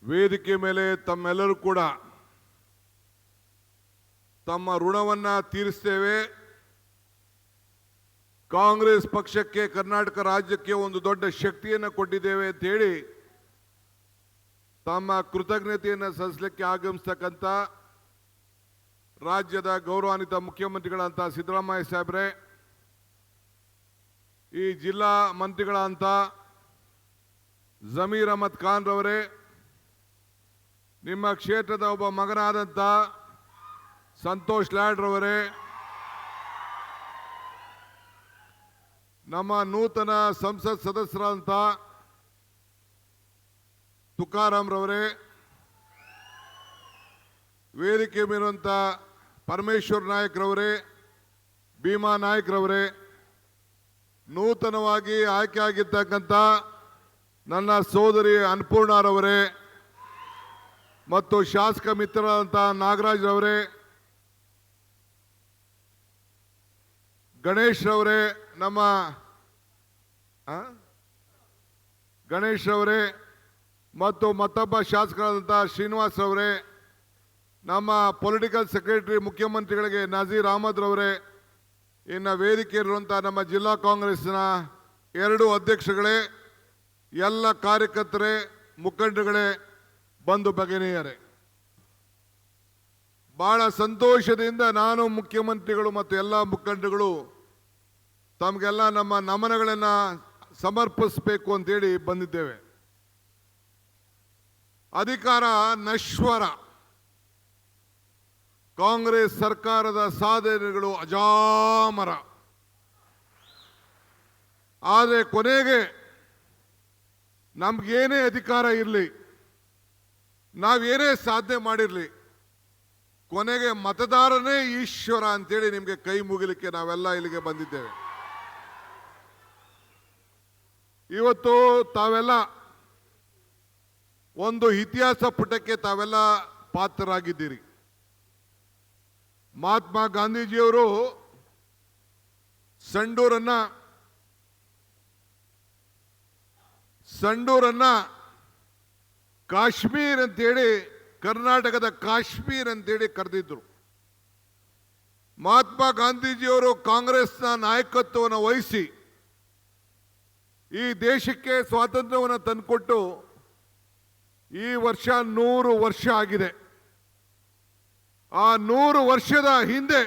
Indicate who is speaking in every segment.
Speaker 1: ವೇದಿಕೆ ಮೇಲೆ ತಮ್ಮೆಲ್ಲರೂ ಕೂಡ ತಮ್ಮ ಋಣವನ್ನು ತೀರಿಸ್ತೇವೆ. ಕಾಂಗ್ರೆಸ್ ಪಕ್ಷಕ್ಕೆ ಕರ್ನಾಟಕ ರಾಜ್ಯಕ್ಕೆ ಒಂದು ದೊಡ್ಡ ಶಕ್ತಿಯನ್ನು ಕೊಟ್ಟಿದ್ದೇವೆ ಅಂತ ಹೇಳಿ ತಮ್ಮ ಕೃತಜ್ಞತೆಯನ್ನು ಸಲ್ಲಿಸಲಿಕ್ಕೆ ಆಗಮಿಸತಕ್ಕಂಥ ರಾಜ್ಯದ ಗೌರವಾನ್ವಿತ ಮುಖ್ಯಮಂತ್ರಿಗಳಂತ ಸಿದ್ದರಾಮಯ್ಯ ಸಾಹೇಬ್ರೆ, ಈ ಜಿಲ್ಲಾ ಮಂತ್ರಿಗಳಂತ ಜಮೀರ್ ಅಹಮದ್ ಖಾನ್ ರವರೇ, ನಿಮ್ಮ ಕ್ಷೇತ್ರದ ಒಬ್ಬ ಮಗನಾದಂಥ ಸಂತೋಷ್ ಲಾಡ್ ರವರೇ, ನಮ್ಮ ನೂತನ ಸಂಸತ್ ಸದಸ್ಯರಾದಂಥ ತುಕಾರಾಮ್ ರವರೇ, ವೇದಿಕೆ ಮೇಲಿರುವಂಥ ಪರಮೇಶ್ವರ್ ನಾಯಕ್ ರವರೇ, ಭೀಮಾ ನಾಯಕ್ ರವರೇ, ನೂತನವಾಗಿ ಆಯ್ಕೆ ಆಗಿರ್ತಕ್ಕಂಥ ನನ್ನ ಸೋದರಿ ಅನ್ನಪೂರ್ಣರವರೇ ಮತ್ತು ಶಾಸಕ ಮಿತ್ರರಾದಂಥ ನಾಗರಾಜ್ ರವರೇ, ಗಣೇಶ್ ರವರೇ, ನಮ್ಮ ಗಣೇಶ್ ರವರೇ ಮತ್ತು ಮತ್ತೊಬ್ಬ ಶಾಸಕರಾದಂಥ ಶ್ರೀನಿವಾಸ್ ರವರೇ, ನಮ್ಮ ಪೊಲಿಟಿಕಲ್ ಸೆಕ್ರೆಟರಿ ಮುಖ್ಯಮಂತ್ರಿಗಳಿಗೆ ನಜೀರ್ ಅಹಮದ್ ರವರೇ, ಇನ್ನು ವೇದಿಕೆಯಲ್ಲಿರುವಂಥ ನಮ್ಮ ಜಿಲ್ಲಾ ಕಾಂಗ್ರೆಸ್ನ 2 ಅಧ್ಯಕ್ಷಗಳೇ, ಎಲ್ಲ ಕಾರ್ಯಕರ್ತರೇ, ಮುಖಂಡಗಳೇ, ಬಂಧು ಭಗಿನಿಯರೇ, ಬಹಳ ಸಂತೋಷದಿಂದ ನಾನು ಮುಖ್ಯಮಂತ್ರಿಗಳು ಮತ್ತು ಎಲ್ಲ ಮುಖಂಡಗಳು ತಮಗೆಲ್ಲ ನಮ್ಮ ನಮನಗಳನ್ನು ಸಮರ್ಪಿಸಬೇಕು ಅಂತೇಳಿ ಬಂದಿದ್ದೇವೆ. ಅಧಿಕಾರ ನಶ್ವರ, ಕಾಂಗ್ರೆಸ್ ಸರ್ಕಾರದ ಸಾಧನೆಗಳು ಅಜಾಮರ. ಆದರೆ ಕೊನೆಗೆ ನಮಗೇನೇ ಅಧಿಕಾರ ಇರಲಿ, ನಾವೇನೇ ಸಾಧನೆ ಮಾಡಿರಲಿ, ಕೊನೆಗೆ ಮತದಾರನೇ ಈಶ್ವರ ಅಂತೇಳಿ ನಿಮಗೆ ಕೈ ಮುಗಿಲಿಕ್ಕೆ ನಾವೆಲ್ಲ ಇಲ್ಲಿಗೆ ಬಂದಿದ್ದೇವೆ. ಇವತ್ತು ತಾವೆಲ್ಲ ಒಂದು ಇತಿಹಾಸ ಪುಟಕ್ಕೆ ತಾವೆಲ್ಲ ಪಾತ್ರರಾಗಿದ್ದೀರಿ. ಮಹಾತ್ಮ ಗಾಂಧೀಜಿಯವರು ಸಂಡೂರನ್ನ ಕಾಶ್ಮೀರ್ ಅಂತೇಳಿ, ಕರ್ನಾಟಕದ ಕಾಶ್ಮೀರ್ ಅಂತೇಳಿ ಕರೆದಿದ್ರು. ಮಹಾತ್ಮ ಗಾಂಧೀಜಿಯವರು ಕಾಂಗ್ರೆಸ್ನ ನಾಯಕತ್ವವನ್ನು ವಹಿಸಿ ಈ ದೇಶಕ್ಕೆ ಸ್ವಾತಂತ್ರ್ಯವನ್ನು ತಂದುಕೊಟ್ಟು ಈ ವರ್ಷ 100 ವರ್ಷ ಆಗಿದೆ. ಆ 100 ವರ್ಷದ ಹಿಂದೆ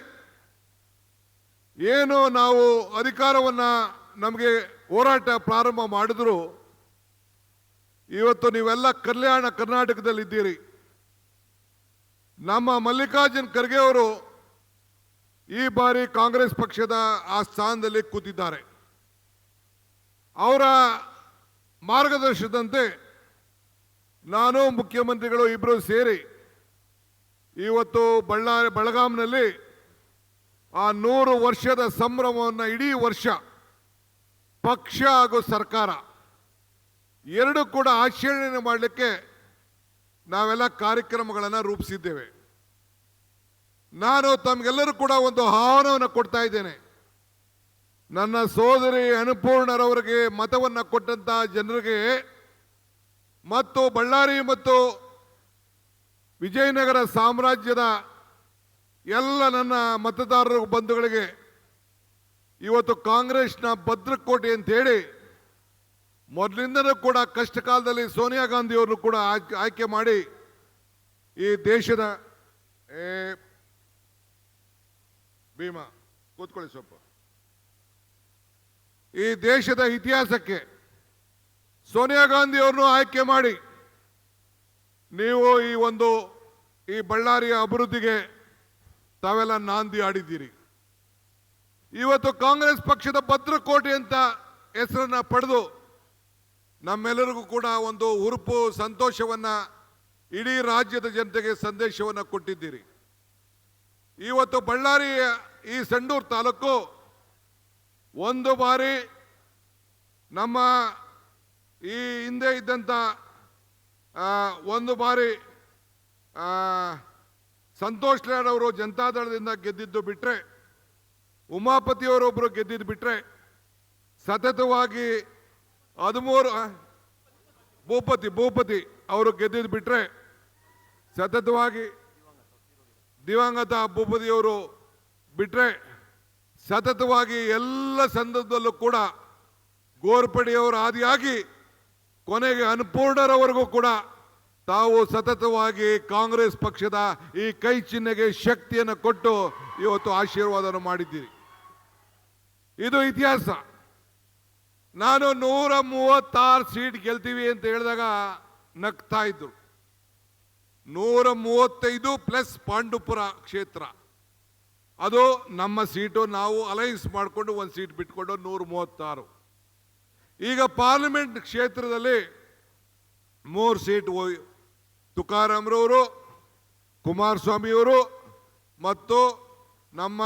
Speaker 1: ಏನು ನಾವು ಅಧಿಕಾರವನ್ನು ನಮಗೆ ಹೋರಾಟ ಪ್ರಾರಂಭ ಮಾಡಿದ್ರು, ಇವತ್ತು ನೀವೆಲ್ಲ ಕಲ್ಯಾಣ ಕರ್ನಾಟಕದಲ್ಲಿದ್ದೀರಿ. ನಮ್ಮ ಮಲ್ಲಿಕಾರ್ಜುನ್ ಖರ್ಗೆ ಅವರು ಈ ಬಾರಿ ಕಾಂಗ್ರೆಸ್ ಪಕ್ಷದ ಆ ಸ್ಥಾನದಲ್ಲಿ ಕೂತಿದ್ದಾರೆ. ಅವರ ಮಾರ್ಗದರ್ಶನದಂತೆ ನಾನು ಮುಖ್ಯಮಂತ್ರಿಗಳು ಇಬ್ಬರು ಸೇರಿ ಇವತ್ತು ಬೆಳಗಾಂನಲ್ಲಿ ಆ 100 ವರ್ಷದ ಸಂಭ್ರಮವನ್ನು ಇಡೀ ವರ್ಷ ಪಕ್ಷ ಹಾಗೂ ಸರ್ಕಾರ ಎರಡು ಕೂಡ ಆಚರಣೆ ಮಾಡಲಿಕ್ಕೆ ನಾವೆಲ್ಲ ಕಾರ್ಯಕ್ರಮಗಳನ್ನು ರೂಪಿಸಿದ್ದೇವೆ. ನಾನು ತಮಗೆಲ್ಲರೂ ಕೂಡ ಒಂದು ಆಹ್ವಾನವನ್ನು ಕೊಡ್ತಾ ಇದ್ದೇನೆ. ನನ್ನ ಸೋದರಿ ಅನ್ನಪೂರ್ಣರವರಿಗೆ ಮತವನ್ನು ಕೊಟ್ಟಂತ ಜನರಿಗೆ ಮತ್ತು ಬಳ್ಳಾರಿ ಮತ್ತು ವಿಜಯನಗರ ಸಾಮ್ರಾಜ್ಯದ ಎಲ್ಲ ನನ್ನ ಮತದಾರರ ಬಂಧುಗಳಿಗೆ ಇವತ್ತು ಕಾಂಗ್ರೆಸ್ನ ಭದ್ರಕೋಟೆ ಅಂತ ಹೇಳಿ ಮೊದಲಿಂದಲೂ ಕೂಡ ಕಷ್ಟ ಕಾಲದಲ್ಲಿ ಸೋನಿಯಾ ಗಾಂಧಿ ಅವರು ಕೂಡ ಆಯ್ಕೆ ಮಾಡಿ ಈ ದೇಶದ ಭೀಮಾ ಕೂತ್ಕೊಳ್ಳಿ ಸ್ವಲ್ಪ, ಈ ದೇಶದ ಇತಿಹಾಸಕ್ಕೆ ಸೋನಿಯಾ ಗಾಂಧಿ ಅವರನ್ನು ಆಯ್ಕೆ ಮಾಡಿ ನೀವು ಈ ಬಳ್ಳಾರಿಯ ಅಭಿವೃದ್ಧಿಗೆ ತಾವೆಲ್ಲ ನಾಂದಿ ಆಡಿದ್ದೀರಿ. ಇವತ್ತು ಕಾಂಗ್ರೆಸ್ ಪಕ್ಷದ ಭದ್ರಕೋಟೆ ಅಂತ ಹೆಸರನ್ನ ಪಡೆದು ನಮ್ಮೆಲ್ಲರಿಗೂ ಕೂಡ ಒಂದು ಹುರುಪು ಸಂತೋಷವನ್ನ ಇಡೀ ರಾಜ್ಯದ ಜನತೆಗೆ ಸಂದೇಶವನ್ನು ಕೊಟ್ಟಿದ್ದೀರಿ. ಇವತ್ತು ಬಳ್ಳಾರಿ ಈ ಸಂಡೂರು ತಾಲೂಕು ಒಂದು ಬಾರಿ ನಮ್ಮ ಈ ಹಿಂದೆ ಇದ್ದಂಥ ಒಂದು ಬಾರಿ ಸಂತೋಷ್ ಲಾಡ್ ಅವರು ಜನತಾದಳದಿಂದ ಗೆದ್ದಿದ್ದು ಬಿಟ್ಟರೆ, ಉಮಾಪತಿಯವರೊಬ್ಬರು ಗೆದ್ದಿದ್ದು ಬಿಟ್ಟರೆ, ಸತತವಾಗಿ 13 ಭೂಪತಿ ಅವರು ಗೆದ್ದಿದ್ದು ಬಿಟ್ರೆ ಸತತವಾಗಿ ದಿವಂಗತ ಭೂಪತಿಯವರು ಬಿಟ್ರೆ ಸತತವಾಗಿ ಎಲ್ಲ ಸಂದರ್ಭದಲ್ಲೂ ಕೂಡ ಗೋರ್ಪಡೆಯವರ ಆದಿಯಾಗಿ ಕೊನೆಗೆ ಅನ್ನಪೂರ್ಣರವರೆಗೂ ಕೂಡ ತಾವು ಸತತವಾಗಿ ಕಾಂಗ್ರೆಸ್ ಪಕ್ಷದ ಈ ಕೈ ಚಿಹ್ನೆಗೆ ಶಕ್ತಿಯನ್ನು ಕೊಟ್ಟು ಇವತ್ತು ಆಶೀರ್ವಾದವನ್ನು ಮಾಡಿದ್ದೀರಿ. ಇದು ಇತಿಹಾಸ. ನಾನು 136 ಸೀಟ್ ಗೆಲ್ತೀವಿ ಅಂತ ಹೇಳಿದಾಗ ನಗ್ತಾ ಇದ್ರು. 135 ಪ್ಲಸ್ ಪಾಂಡುಪುರ ಕ್ಷೇತ್ರ, ಅದು ನಮ್ಮ ಸೀಟು. ನಾವು ಅಲೈನ್ಸ್ ಮಾಡಿಕೊಂಡು ಒಂದು ಸೀಟ್ ಬಿಟ್ಕೊಂಡು 136. ಈಗ ಪಾರ್ಲಿಮೆಂಟ್ ಕ್ಷೇತ್ರದಲ್ಲಿ 3 ಸೀಟ್ ತುಕಾರಾಮ್ರವರು, ಕುಮಾರಸ್ವಾಮಿಯವರು ಮತ್ತು ನಮ್ಮ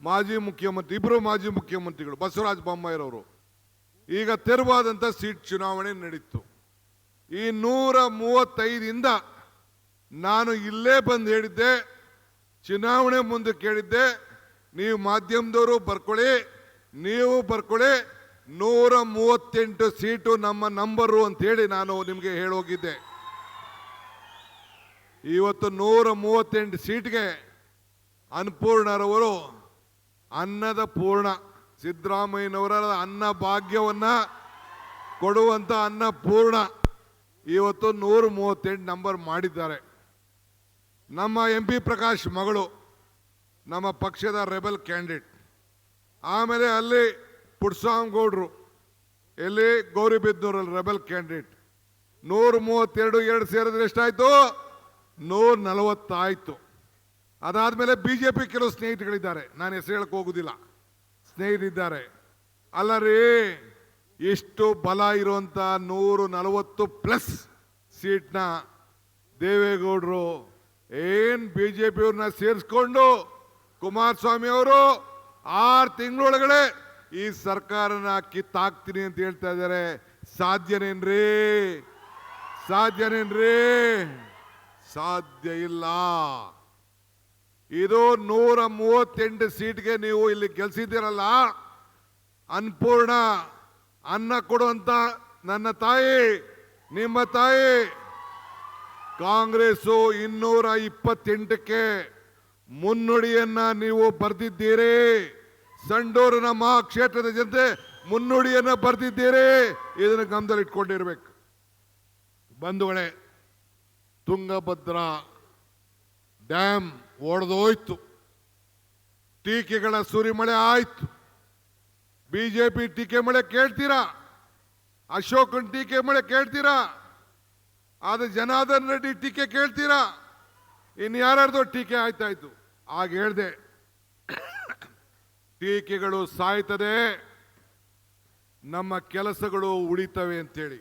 Speaker 1: ಮಾಜಿ ಮುಖ್ಯಮಂತ್ರಿ, ಇಬ್ಬರು ಮಾಜಿ ಮುಖ್ಯಮಂತ್ರಿಗಳು ಬಸವರಾಜ ಬೊಮ್ಮಾಯಿರವರು. ಈಗ ತೆರವಾದಂಥ ಸೀಟ್ ಚುನಾವಣೆ ನಡೀತು. ಈ 135ರಿಂದ ನಾನು ಇಲ್ಲೇ ಬಂದು ಹೇಳಿದ್ದೆ, ಚುನಾವಣೆ ಮುಂದೆ ಕೇಳಿದ್ದೆ, ನೀವು ಮಾಧ್ಯಮದವರು ಬರ್ಕೊಳ್ಳಿ, ನೀವು ಬರ್ಕೊಳ್ಳಿ, 138 ಸೀಟು ನಮ್ಮ ನಂಬರು ಅಂತ ಹೇಳಿ ನಾನು ನಿಮಗೆ ಹೇಳೋಗಿದ್ದೆ. ಇವತ್ತು 138 ಸೀಟ್ಗೆ ಅನ್ನಪೂರ್ಣರವರು ಅನ್ನದ ಪೂರ್ಣ, ಸಿದ್ದರಾಮಯ್ಯನವರ ಅನ್ನ ಭಾಗ್ಯವನ್ನ ಕೊಡುವಂತ ಅನ್ನಪೂರ್ಣ ಇವತ್ತು 138 ನಂಬರ್ ಮಾಡಿದ್ದಾರೆ. ನಮ್ಮ MP ಪ್ರಕಾಶ್ ಮಗಳು ನಮ್ಮ ಪಕ್ಷದ ರೆಬಲ್ ಕ್ಯಾಂಡಿಡೇಟ್. ಆಮೇಲೆ ಅಲ್ಲಿ ಪುಟ್ಸ್ವಾಮಿಗೌಡರು ಎಲ್ಲಿ ಗೌರಿಬಿದನೂರಲ್ಲಿ ರೆಬಲ್ ಕ್ಯಾಂಡಿಡೇಟ್. 132 2 ಸೇರಿದ್ರೆ ಎಷ್ಟಾಯ್ತು? 140 ಆಯ್ತು. ಅದಾದ್ಮೇಲೆ ಬಿಜೆಪಿ ಕೆಲವು ಸ್ನೇಹಿತಗಳಿದ್ದಾರೆ, ನಾನು ಹೆಸರು ಹೇಳಕ್ ಹೋಗುದಿಲ್ಲ, ಸ್ನೇಹಿತರಿದ್ದಾರೆ. ಅಲ್ಲ ರೀ, ಇಷ್ಟು ಬಲ ಇರುವಂತ 140 ಪ್ಲಸ್ ಸೀಟ್ನ ದೇವೇಗೌಡರು ಏನ್ ಬಿಜೆಪಿಯವ್ರನ್ನ ಸೇರಿಸ್ಕೊಂಡು ಕುಮಾರಸ್ವಾಮಿ ಅವರು 6 ತಿಂಗಳೊಳಗಡೆ ಈ ಸರ್ಕಾರನ ಕಿತ್ತಾಕ್ತೀನಿ ಅಂತ ಹೇಳ್ತಾ ಇದ್ದಾರೆ. ಸಾಧ್ಯನೇನ್ರಿ? ಸಾಧ್ಯನೇನ್ರಿ? ಸಾಧ್ಯ ಇಲ್ಲ. ಇದು 138 ಸೀಟ್ಗೆ ನೀವು ಇಲ್ಲಿ ಗೆಲ್ಸಿದ್ದೀರಲ್ಲ, ಅನ್ನಪೂರ್ಣ ಅನ್ನ ಕೊಡುವಂತ ನನ್ನ ತಾಯಿ, ನಿಮ್ಮ ತಾಯಿ. ಕಾಂಗ್ರೆಸ್ಸು 228ಕ್ಕೆ ಮುನ್ನುಡಿಯನ್ನ ನೀವು ಬರೆದಿದ್ದೀರಿ. ಸಂಡೂರಿನ ಮಹಾಕ್ಷೇತ್ರದ ಜನತೆ ಮುನ್ನುಡಿಯನ್ನ ಬರೆದಿದ್ದೀರಿ. ಇದನ್ನು ಗಮನದಲ್ಲಿ ಇಟ್ಕೊಂಡಿರ್ಬೇಕು ಬಂಧುಗಳೇ. ತುಂಗಭದ್ರಾ ಡ್ಯಾಮ್ ಒಡೆದೋಯ್ತು, ಟೀಕೆಗಳ ಸುರಿಮಳೆ ಆಯ್ತು. ಬಿಜೆಪಿ ಟೀಕೆ ಮಳೆ ಕೇಳ್ತೀರಾ? ಅಶೋಕನ್ ಟೀಕೆ ಮಳೆ ಕೇಳ್ತೀರಾ? ಆದ್ರೆ ಜನಾರ್ದನ್ ರೆಡ್ಡಿ ಟೀಕೆ ಕೇಳ್ತೀರಾ? ಇನ್ನು ಯಾರ್ಯಾರ್ದೋ ಟೀಕೆ ಆಯ್ತಾಯ್ತು. ಆಗ ಹೇಳ್ದೆ, ಟೀಕೆಗಳು ಸಾಯ್ತದೆ, ನಮ್ಮ ಕೆಲಸಗಳು ಉಳಿತವೆ ಅಂತೇಳಿ.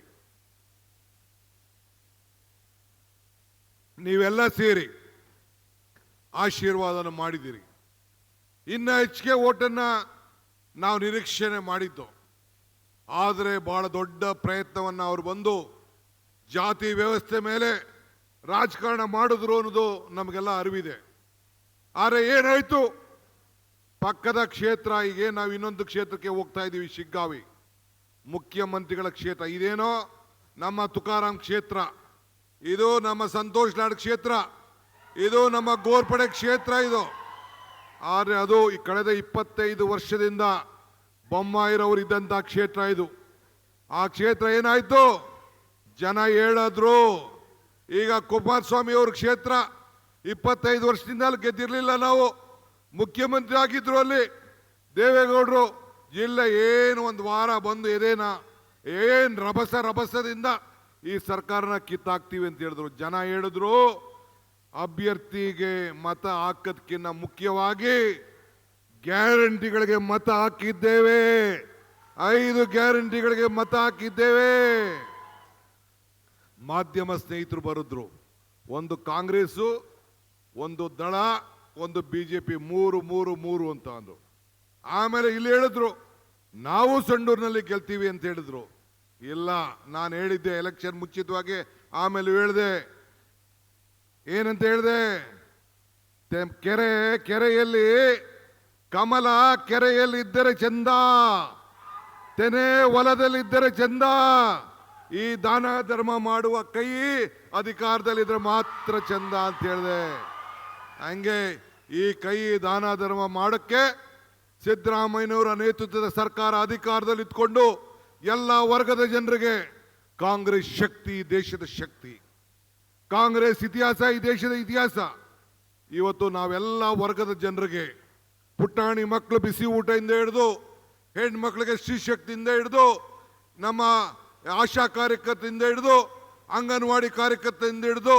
Speaker 1: ನೀವೆಲ್ಲ ಸೇರಿ ಆಶೀರ್ವಾದನ ಮಾಡಿದಿರಿ. ಇನ್ನ ಹೆಚ್ಚಿಗೆ ಓಟನ್ನ ನಾವು ನಿರೀಕ್ಷಣೆ ಮಾಡಿದ್ದು. ಆದರೆ ಬಹಳ ದೊಡ್ಡ ಪ್ರಯತ್ನವನ್ನು ಅವರು ಬಂದು ಜಾತಿ ವ್ಯವಸ್ಥೆ ಮೇಲೆ ರಾಜಕಾರಣ ಮಾಡಿದ್ರು ಅನ್ನೋದು ನಮಗೆಲ್ಲ ಅರಿವಿದೆ. ಆದರೆ ಏನಾಯ್ತು, ಪಕ್ಕದ ಕ್ಷೇತ್ರ, ಈಗ ನಾವು ಇನ್ನೊಂದು ಕ್ಷೇತ್ರಕ್ಕೆ ಹೋಗ್ತಾ ಇದ್ದೀವಿ, ಶಿಗ್ಗಾವಿ ಮುಖ್ಯಮಂತ್ರಿಗಳ ಕ್ಷೇತ್ರ. ಇದೇನೋ ನಮ್ಮ ತುಕಾರಾಮ್ ಕ್ಷೇತ್ರ, ಇದು ನಮ್ಮ ಸಂತೋಷ್ ಲಾಡ್ ಕ್ಷೇತ್ರ, ಇದು ನಮ್ಮ ಗೋರ್ಪಡೆ ಕ್ಷೇತ್ರ ಇದು. ಆದರೆ ಅದು ಈ ಕಳೆದ 25 ವರ್ಷದಿಂದ ಬೊಮ್ಮಾಯಿರವರು ಇದ್ದಂಥ ಕ್ಷೇತ್ರ ಇದು. ಆ ಕ್ಷೇತ್ರ ಏನಾಯ್ತು? ಜನ ಹೇಳಿದ್ರು. ಈಗ ಕುಮಾರಸ್ವಾಮಿ ಅವ್ರ ಕ್ಷೇತ್ರ 25 ವರ್ಷದಿಂದ ಅಲ್ಲಿ ಗೆದ್ದಿರಲಿಲ್ಲ. ನಾವು ಮುಖ್ಯಮಂತ್ರಿ ಆಗಿದ್ರು ಅಲ್ಲಿ ದೇವೇಗೌಡರು. ಜಿಲ್ಲೆ ಏನು ಒಂದು ವಾರ ಬಂದು ಎದೇನ ಏನ್ ರಭಸದಿಂದ ಈ ಸರ್ಕಾರನ ಕಿತ್ತಾಕ್ತೀವಿ ಅಂತ ಹೇಳಿದ್ರು. ಜನ ಹೇಳಿದ್ರು. ಅಭ್ಯರ್ಥಿಗೆ ಮತ ಹಾಕೋದಕ್ಕಿಂತ ಮುಖ್ಯವಾಗಿ ಗ್ಯಾರಂಟಿಗಳಿಗೆ ಮತ ಹಾಕಿದ್ದೇವೆ. 5 ಗ್ಯಾರಂಟಿಗಳಿಗೆ ಮತ ಹಾಕಿದ್ದೇವೆ. ಮಾಧ್ಯಮ ಸ್ನೇಹಿತರು ಬರೆದ್ರು, ಒಂದು ಕಾಂಗ್ರೆಸ್ಸು, ಒಂದು ದಳ, ಒಂದು ಬಿಜೆಪಿ, 3 ಅಂತ ಅಂದ್ರು. ಆಮೇಲೆ ಇಲ್ಲಿ ಹೇಳಿದ್ರು ನಾವು ಸಂಡೂರಿನಲ್ಲಿ ಗೆಲ್ತೀವಿ ಅಂತ ಹೇಳಿದ್ರು. ಇಲ್ಲ, ನಾನು ಹೇಳಿದ್ದೆ ಎಲೆಕ್ಷನ್ ಮುಂಚಿತವಾಗಿ. ಆಮೇಲೆ ಹೇಳಿದೆ, ಏನಂತ ಹೇಳಿದೆ? ಕೆರೆಯಲ್ಲಿ ಕಮಲ ಕೆರೆಯಲ್ಲಿ ಇದ್ದರೆ ಚಂದ, ತೆನೆ ಹೊಲದಲ್ಲಿ ಇದ್ದರೆ ಚಂದ, ಈ ದಾನ ಧರ್ಮ ಮಾಡುವ ಕೈ ಅಧಿಕಾರದಲ್ಲಿದ್ರೆ ಮಾತ್ರ ಚಂದ ಅಂತ ಹೇಳಿದೆ. ಹಂಗೆ ಈ ಕೈ ದಾನ ಧರ್ಮ ಮಾಡಕ್ಕೆ ಸಿದ್ದರಾಮಯ್ಯನವರ ನೇತೃತ್ವದ ಸರ್ಕಾರ ಅಧಿಕಾರದಲ್ಲಿ ಇದ್ಕೊಂಡು ಎಲ್ಲ ವರ್ಗದ ಜನರಿಗೆ ಕಾಂಗ್ರೆಸ್ ಶಕ್ತಿ, ದೇಶದ ಶಕ್ತಿ. ಕಾಂಗ್ರೆಸ್ ಇತಿಹಾಸ ಈ ದೇಶದ ಇತಿಹಾಸ. ಇವತ್ತು ನಾವೆಲ್ಲ ವರ್ಗದ ಜನರಿಗೆ, ಪುಟಾಣಿ ಮಕ್ಕಳು ಬಿಸಿ ಊಟದಿಂದ ಹಿಡಿದು ಹೆಣ್ಮಕ್ಳಿಗೆ ಸ್ತ್ರೀಶಕ್ತಿಯಿಂದ ಹಿಡಿದು ನಮ್ಮ ಆಶಾ ಕಾರ್ಯಕರ್ತರಿಂದ ಹಿಡಿದು ಅಂಗನವಾಡಿ ಕಾರ್ಯಕರ್ತರಿಂದ ಹಿಡಿದು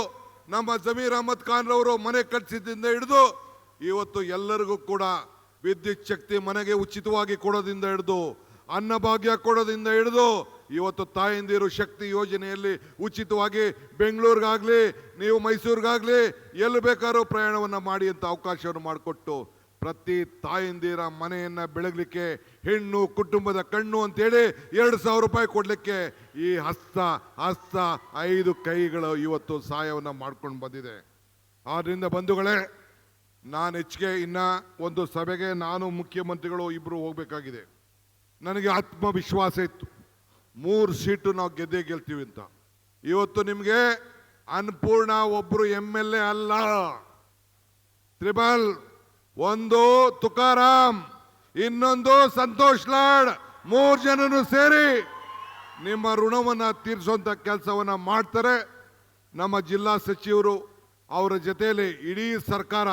Speaker 1: ನಮ್ಮ ಜಮೀರ್ ಅಹಮದ್ ಖಾನ್ ರವರು ಮನೆ ಕಟ್ಟಿಸಿದಿಂದ ಹಿಡಿದು ಇವತ್ತು ಎಲ್ಲರಿಗೂ ಕೂಡ ವಿದ್ಯುತ್ ಶಕ್ತಿ ಮನೆಗೆ ಉಚಿತವಾಗಿ ಕೊಡೋದ್ರಿಂದ ಹಿಡಿದು ಅನ್ನಭಾಗ್ಯ ಕೊಡೋದ್ರಿಂದ ಹಿಡಿದು ಇವತ್ತು ತಾಯಂದಿರು ಶಕ್ತಿ ಯೋಜನೆಯಲ್ಲಿ ಉಚಿತವಾಗಿ ಬೆಂಗಳೂರಿಗಾಗ್ಲಿ ನೀವು ಮೈಸೂರಿಗಾಗ್ಲಿ ಎಲ್ಲಿ ಬೇಕಾದ್ರೂ ಪ್ರಯಾಣವನ್ನು ಮಾಡಿ ಅಂತ ಅವಕಾಶವನ್ನು ಮಾಡಿಕೊಟ್ಟು ಪ್ರತಿ ತಾಯಂದಿರ ಮನೆಯನ್ನ ಬೆಳಗಲಿಕ್ಕೆ ಹೆಣ್ಣು ಕುಟುಂಬದ ಕಣ್ಣು ಅಂತೇಳಿ 2,000 ರೂಪಾಯಿ ಕೊಡ್ಲಿಕ್ಕೆ ಈ ಹಸ್ತ 5 ಕೈಗಳು ಇವತ್ತು ಸಹಾಯವನ್ನು ಮಾಡ್ಕೊಂಡು ಬಂದಿದೆ. ಆದ್ರಿಂದ ಬಂಧುಗಳೇ, ನಾನು ಹೆಚ್ಚಿಗೆ ಇನ್ನ ಒಂದು ಸಭೆಗೆ ನಾನು ಮುಖ್ಯಮಂತ್ರಿಗಳು ಇಬ್ರು ಹೋಗ್ಬೇಕಾಗಿದೆ. ನನಗೆ ಆತ್ಮವಿಶ್ವಾಸ ಇತ್ತು 3 ಸೀಟು ನಾವು ಗೆಲ್ತೀವಿ ಅಂತ. ಇವತ್ತು ನಿಮಗೆ ಅನ್ನಪೂರ್ಣ ಒಬ್ರು MLA ಅಲ್ಲ, ತ್ರಿಬಲ್, ಒಂದು ತುಕಾರಾಮ್, ಇನ್ನೊಂದು ಸಂತೋಷ್ ಲಾಡ್, 3 ಜನನು ಸೇರಿ ನಿಮ್ಮ ಋಣವನ್ನ ತೀರಿಸುವಂತ ಕೆಲಸವನ್ನ ಮಾಡ್ತಾರೆ. ನಮ್ಮ ಜಿಲ್ಲಾ ಸಚಿವರು ಅವರ ಜೊತೆಯಲ್ಲಿ ಇಡೀ ಸರ್ಕಾರ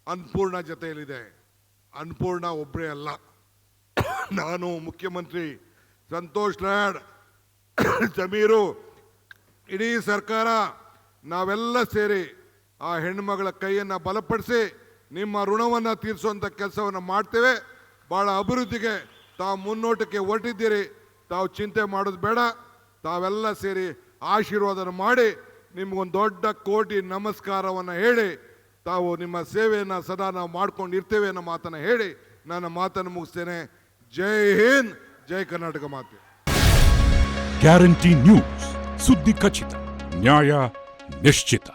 Speaker 1: ಅನ್ನಪೂರ್ಣ ಜೊತೆಯಲ್ಲಿದೆ. ಅನ್ನಪೂರ್ಣ ಒಬ್ಬರೇ ಅಲ್ಲ, ನಾನು ಮುಖ್ಯಮಂತ್ರಿ, ಸಂತೋಷ್ ಲಾಡ್, ಜಮೀರು, ಇಡೀ ಸರ್ಕಾರ ನಾವೆಲ್ಲ ಸೇರಿ ಆ ಹೆಣ್ಮಗಳ ಕೈಯನ್ನು ಬಲಪಡಿಸಿ ನಿಮ್ಮ ಋಣವನ್ನು ತೀರಿಸುವಂಥ ಕೆಲಸವನ್ನು ಮಾಡ್ತೇವೆ. ಭಾಳ ಅಭಿವೃದ್ಧಿಗೆ ತಾವು ಮುನ್ನೋಟಕ್ಕೆ ಹೊರಟಿದ್ದೀರಿ, ತಾವು ಚಿಂತೆ ಮಾಡೋದು ಬೇಡ. ತಾವೆಲ್ಲ ಸೇರಿ ಆಶೀರ್ವಾದ ಮಾಡಿ ನಿಮಗೊಂದು ದೊಡ್ಡ ಕೋಟಿ ನಮಸ್ಕಾರವನ್ನು ಹೇಳಿ ತಾವು ನಿಮ್ಮ ಸೇವೆಯನ್ನು ಸದಾ ನಾವು ಮಾಡ್ಕೊಂಡು ಇರ್ತೇವೆ ಅನ್ನೋ ಮಾತನ್ನು ಹೇಳಿ ನನ್ನ ಮಾತನ್ನು ಮುಗಿಸ್ತೇನೆ. ಜೈ ಹಿಂದ್, ಜೈ ಕರ್ನಾಟಕ ಮಾತೆ.
Speaker 2: ಗ್ಯಾರಂಟಿ ನ್ಯೂಸ್, ಸುದ್ದಿ ಖಚಿತ, ನ್ಯಾಯ ನಿಶ್ಚಿತ.